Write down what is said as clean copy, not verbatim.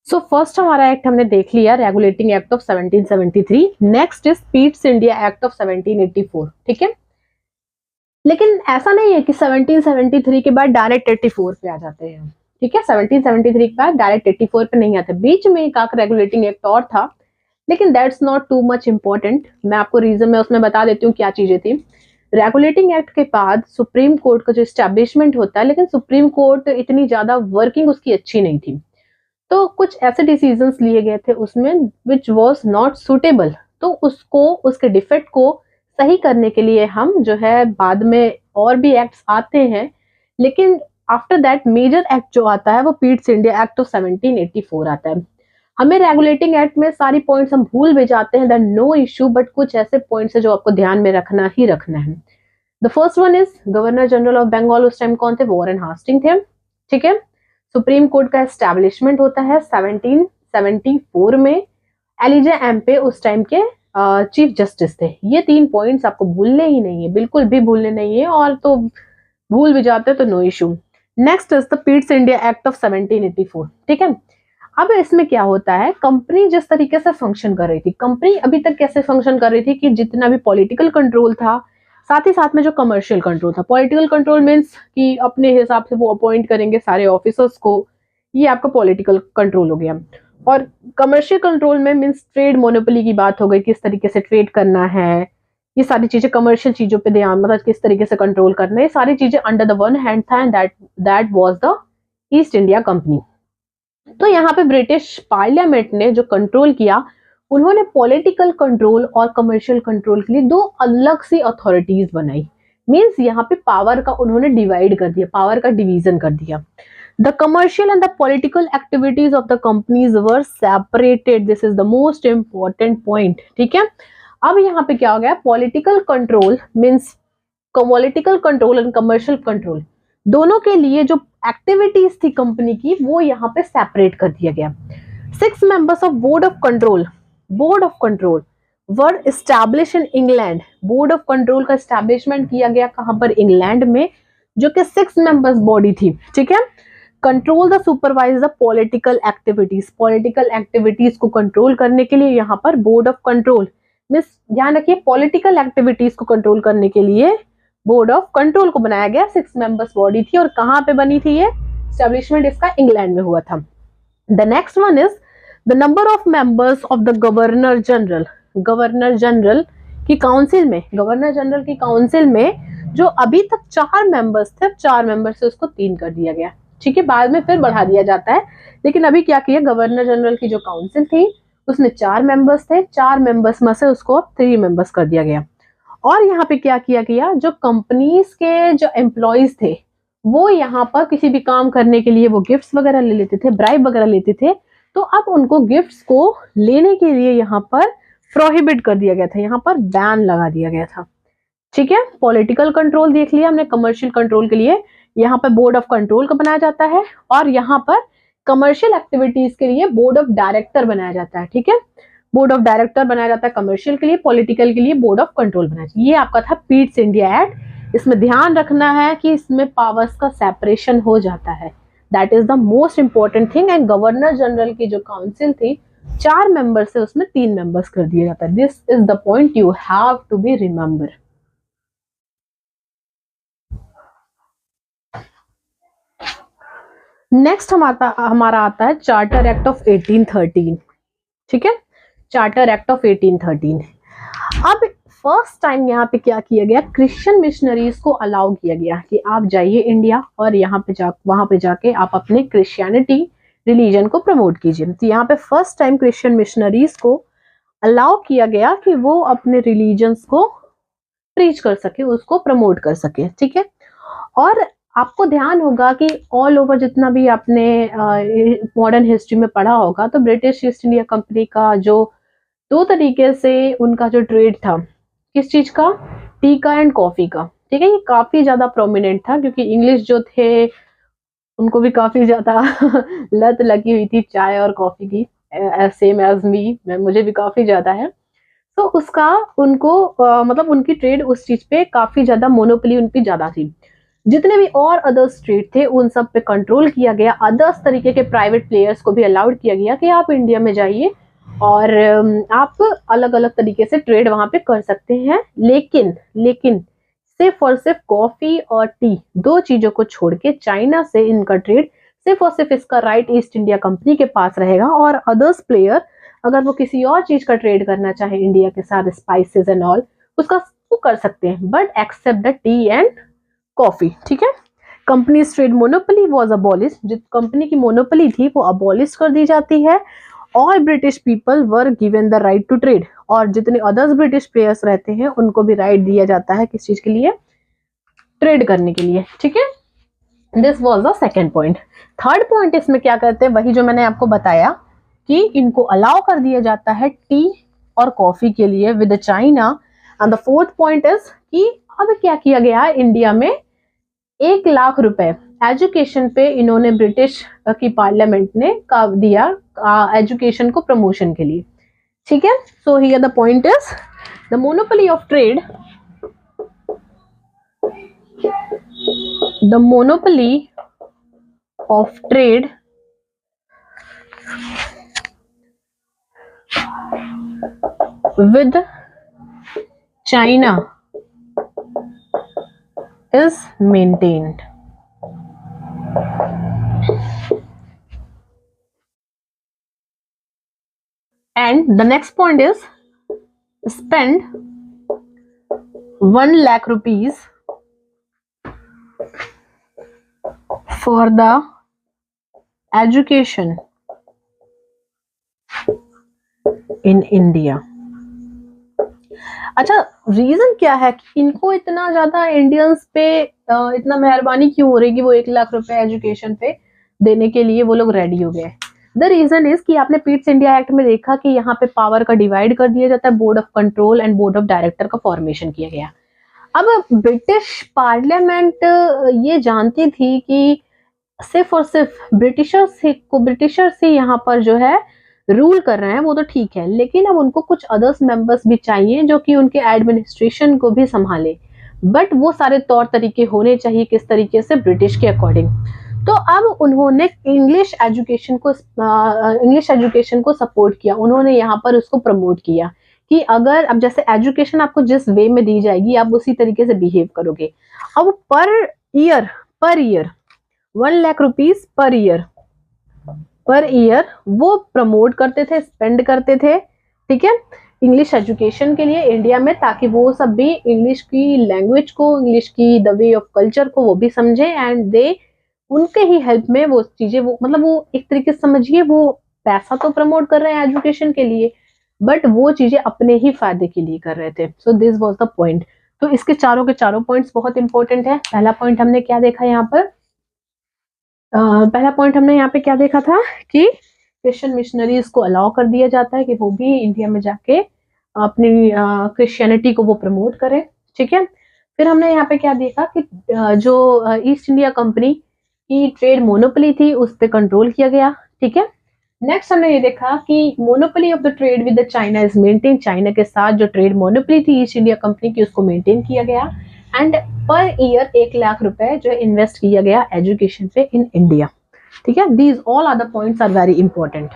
So first हमारा act हमने देख लिया, regulating act of 1773। Next is Pitt's India act of 1784। ठीक है, लेकिन ऐसा नहीं है कि 1773 के बाद डायरेक्ट 84 पे आ जाते हैं। ठीक है, 1773 के बाद डायरेक्ट 84 पे नहीं आते, बीच में एक रेगुलेटिंग एक्ट और था, लेकिन that's not too much important. मैं आपको रीजन में उसमें बता देती हूँ क्या चीजें थी। रेगुलेटिंग एक्ट के बाद सुप्रीम कोर्ट का जो स्टैब्लिशमेंट होता है, लेकिन सुप्रीम कोर्ट इतनी ज्यादा वर्किंग उसकी अच्छी नहीं थी, तो कुछ ऐसे डिसीजंस लिए गए थे उसमें विच वॉज नॉट सुटेबल। तो उसको, उसके डिफेक्ट को सही करने के लिए हम जो है बाद में और भी एक्ट्स आते हैं, लेकिन आफ्टर दैट मेजर एक्ट जो आता है वो पीट्स इंडिया एक्ट ऑफ 1784 आता है। हमें रेगुलेटिंग एक्ट में सारी पॉइंट्स हम भूल भी जाते हैं, दैट नो इश्यू, बट कुछ ऐसे पॉइंट्स है जो आपको ध्यान में रखना ही रखना है। The first one is governor general of Bengal, उस टाइम कौन थे? वॉरेन हास्टिंग थे। ठीक है, सुप्रीम कोर्ट का एस्टैब्लिशमेंट होता है 1774 में। एलिजा एम्पे उस टाइम के चीफ जस्टिस थे। ये 3 पॉइंट्स आपको भूलने ही नहीं है, बिल्कुल भी भूलने नहीं है, और तो भूल भी जाते तो no issue. Next is the Pitt's India act of 1784। ठीक है, अब इसमें क्या होता है, कंपनी जिस तरीके से फंक्शन कर रही थी, कंपनी अभी तक कैसे फंक्शन कर रही थी कि जितना भी पॉलिटिकल कंट्रोल था, साथ ही साथ में जो कमर्शियल कंट्रोल था। पॉलिटिकल कंट्रोल मीन्स कि अपने हिसाब से वो अपॉइंट करेंगे सारे ऑफिसर्स को, ये आपका पॉलिटिकल कंट्रोल हो गया। और कमर्शियल कंट्रोल में मीन्स ट्रेड मोनोपोली की बात हो गई, किस तरीके से ट्रेड करना है, ये सारी चीजें कमर्शियल चीजों पे ध्यान, मतलब किस तरीके से कंट्रोल करना है, ये सारी चीजें अंडर द वन हैंड था, and that was the east India company. तो यहाँ पे ब्रिटिश पार्लियामेंट ने जो कंट्रोल किया, उन्होंने पॉलिटिकल कंट्रोल और कमर्शियल कंट्रोल के लिए 2 अलग सी अथॉरिटीज बनाई। मींस यहाँ पे पावर का उन्होंने डिवाइड कर दिया, पावर का डिवीजन कर दिया। The commercial and the political activities of the companies were separated. This is the most important point. ठीक है, अब यहाँ पे क्या हो गया, political control means political control and commercial control दोनों के लिए जो एक्टिविटीज थी कंपनी की, वो यहाँ पे सेपरेट कर दिया गया। 6 members of board of control were establish in England. Board of control का एस्टैब्लिशमेंट किया गया कहां पर? इंग्लैंड में, जो कि 6 मेंबर्स बॉडी थी। ठीक है, control the supervise the political activities. Political activities को कंट्रोल करने के लिए यहाँ पर बोर्ड ऑफ कंट्रोल मीन्स, ध्यान रखिए, पॉलिटिकल एक्टिविटीज को कंट्रोल करने के लिए बोर्ड ऑफ कंट्रोल को बनाया गया। 6 मेंबर्स बॉडी थी, और कहां पे बनी थी ये एस्टैब्लिशमेंट? इसका इंग्लैंड में हुआ था। The next one is the number of members of the governor general. Governor general की काउंसिल में, गवर्नर जनरल की काउंसिल में जो अभी तक 4 मेंबर्स थे, 4 मेंबर से उसको 3 कर दिया गया। ठीक है, बाद में फिर बढ़ा दिया जाता है, लेकिन अभी क्या किया, गवर्नर जनरल की जो काउंसिल थी उसमें 4 मेंबर्स थे, 4 मेंबर्स में से उसको 3 मेंबर्स कर दिया गया। और यहाँ पे क्या किया गया, जो कंपनीज के जो एम्प्लॉयज थे, वो यहाँ पर किसी भी काम करने के लिए वो गिफ्ट्स वगैरह ले लेते थे, ब्राइब वगैरह लेते थे, तो अब उनको गिफ्ट्स को लेने के लिए यहाँ पर प्रोहिबिट कर दिया गया था, यहाँ पर बैन लगा दिया गया था। ठीक है, पॉलिटिकल कंट्रोल देख लिया हमने। कमर्शियल कंट्रोल के लिए यहाँ पर बोर्ड ऑफ कंट्रोल का बनाया जाता है, और यहाँ पर कमर्शियल एक्टिविटीज के लिए बोर्ड ऑफ डायरेक्टर बनाया जाता है। ठीक है, बोर्ड ऑफ डायरेक्टर बनाया जाता है कमर्शियल के लिए, पॉलिटिकल के लिए बोर्ड ऑफ कंट्रोल बनाया जाता है। ये आपका था पीट्स इंडिया एक्ट। इसमें ध्यान रखना है कि इसमें पावर्स का सेपरेशन हो जाता है, that is the most important thing. And governor general की जो काउंसिल थी 4 मेंबर से उसमें 3 मेंबर्स कर दिया जाता है। This is the point you have to be remember. Next हमारा आता है चार्टर एक्ट ऑफ 1813। ठीक है, चार्टर एक्ट ऑफ 1813। अब फर्स्ट टाइम यहाँ पे क्या किया गया, क्रिश्चियन मिशनरीज को अलाउ किया गया कि आप जाइए इंडिया और यहाँ पे वहां पे जाके आप अपने क्रिश्चियनिटी रिलीजन को प्रमोट कीजिए। तो यहाँ पे फर्स्ट टाइम क्रिश्चियन मिशनरीज को अलाउ किया गया कि वो अपने रिलीजन्स को प्रीच कर सके, उसको प्रमोट कर सके। ठीक है, और आपको ध्यान होगा कि ऑल ओवर जितना भी आपने मॉडर्न हिस्ट्री में पढ़ा होगा, तो ब्रिटिश ईस्ट इंडिया कंपनी का जो 2 तरीके से उनका जो ट्रेड था, किस चीज का? टी का एंड कॉफी का। ठीक है, ये काफी ज्यादा प्रोमिनेंट था, क्योंकि इंग्लिश जो थे उनको भी काफी ज्यादा लत लगी हुई थी चाय और कॉफी की, सेम एज मी, मुझे भी काफी ज्यादा है। तो उसका उनको मतलब उनकी ट्रेड उस चीज पे काफी ज्यादा मोनोपोली उनकी ज्यादा थी। जितने भी और अदर्स ट्रेड थे उन सब पे कंट्रोल किया गया। अदर्स तरीके के प्राइवेट प्लेयर्स को भी अलाउड किया गया कि आप इंडिया में जाइए और आप अलग अलग तरीके से ट्रेड वहां पे कर सकते हैं। लेकिन सिर्फ और सिर्फ कॉफी और टी, दो चीजों को छोड़ के चाइना से इनका ट्रेड सिर्फ और सिर्फ इसका राइट ईस्ट इंडिया कंपनी के पास रहेगा। और अदर्स प्लेयर अगर वो किसी और चीज का ट्रेड करना चाहे इंडिया के साथ, स्पाइसेस एंड ऑल, उसका वो कर सकते हैं, but except the tea and coffee. ठीक है। Companies trade monopoly was abolish, जिस कंपनी की मोनोपोली थी वो अबॉलिश कर दी जाती है। All British people were given the right to trade, और जितने अदर्स ब्रिटिश प्लेयर्स रहते हैं उनको भी राइट दिया जाता है किस चीज के लिए, ट्रेड करने के लिए। ठीक है, this was the second point. Third point इसमें क्या करते हैं, वही जो मैंने आपको बताया कि इनको अलाउ कर दिया जाता है टी और कॉफी के लिए with China. And the fourth point is कि अब क्या किया गया है, इंडिया में 1 लाख रुपए एजुकेशन पे इन्होंने ब्रिटिश की पार्लियामेंट ने दिया एजुकेशन को प्रमोशन के लिए। ठीक है, so here the point is the monopoly of trade, the monopoly of trade with China is maintained. And the next point is spend 1 lakh rupees for the education in India. अच्छा, reason क्या है कि इनको इतना ज्यादा Indians पे इतना मेहरबानी क्यों हो रही कि वो 1 लाख रुपए एजुकेशन पे देने के लिए वो लोग रेडी हो गए? द रीजन इज कि आपने पीट्स इंडिया एक्ट में देखा कि यहाँ पे पावर का डिवाइड कर दिया जाता है, board of control and board of director का फॉर्मेशन किया गया। अब ब्रिटिश पार्लियामेंट ये जानती थी कि सिर्फ और सिर्फ ब्रिटिशर्स से यहाँ पर जो है रूल कर रहे हैं, वो तो ठीक है, लेकिन अब उनको कुछ अदर्स मेंबर्स भी चाहिए जो कि उनके एडमिनिस्ट्रेशन को भी संभाले, बट वो सारे तौर तरीके होने चाहिए किस तरीके से, ब्रिटिश के अकॉर्डिंग। तो अब उन्होंने इंग्लिश एजुकेशन को सपोर्ट किया, उन्होंने यहाँ पर उसको प्रमोट किया कि अगर अब जैसे एजुकेशन आपको जिस वे में दी जाएगी आप उसी तरीके से बिहेव करोगे। अब per year 1 lakh rupees per year वो प्रमोट करते थे, स्पेंड करते थे, ठीक है, इंग्लिश एजुकेशन के लिए इंडिया में, ताकि वो सब भी इंग्लिश की लैंग्वेज को, इंग्लिश की द वे ऑफ कल्चर को वो भी समझे एंड दे उनके ही हेल्प में वो चीजें, वो मतलब वो एक तरीके से समझिए वो पैसा तो प्रमोट कर रहे हैं एजुकेशन के लिए, बट वो चीजें अपने ही फायदे के लिए कर रहे थे। So this was the point. तो इसके चारों के चारों पॉइंट्स बहुत इंपॉर्टेंट है। पहला पॉइंट हमने क्या देखा यहाँ पर, क्या देखा था कि क्रिश्चियन मिशनरीज को अलाउ कर दिया जाता है कि वो भी इंडिया में जाके अपनी क्रिश्चियनिटी को वो प्रमोट करें। ठीक है, फिर हमने यहाँ पे क्या देखा कि जो ईस्ट इंडिया कंपनी की ट्रेड मोनोपोली थी उस पर कंट्रोल किया गया। ठीक है, नेक्स्ट हमने ये देखा कि monopoly of the trade with China is maintain, China के साथ जो ट्रेड मोनोपोली थी ईस्ट इंडिया कंपनी की उसको मेंटेन किया गया। एंड पर ईयर 1 लाख रुपए जो इन्वेस्ट किया गया एजुकेशन पे इन इंडिया। ठीक है, these all are the points are very important.